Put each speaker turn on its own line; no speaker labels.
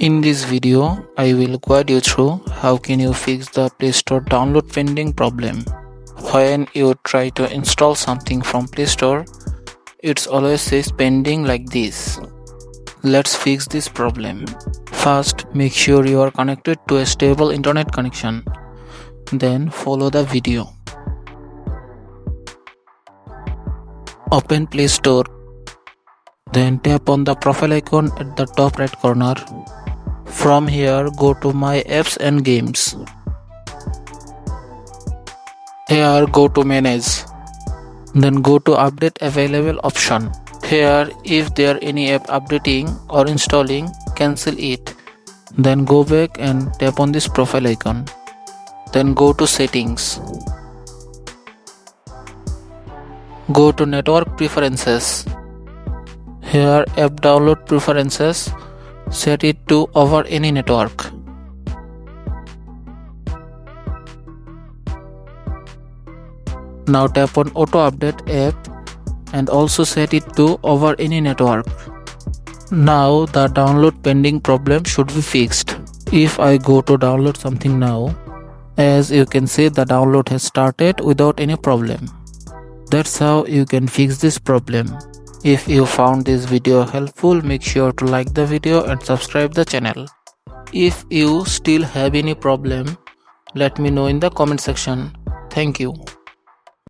In this video, I will guide you through how can you fix the Play Store download pending problem. When you try to install something from Play Store, it always says pending like this. Let's fix this problem. First, make sure you are connected to a stable internet connection. Then follow the video. Open Play Store. Then tap on the profile icon at the top right corner. From here, go to My Apps and Games. Here, go to Manage. Then go to Update Available option. Here, if there any app updating or installing, cancel it. Then go back and tap on this profile icon. Then go to Settings. Go to Network Preferences. Here, App Download Preferences. Set it to over any network. Now tap on Auto Update app and also set it to over any network. Now the download pending problem should be fixed. If I go to download something now, as you can see the download has started without any problem. That's how you can fix this problem. If you found this video helpful, make sure to like the video and subscribe the channel. If you still have any problem, let me know in the comment section. Thank you.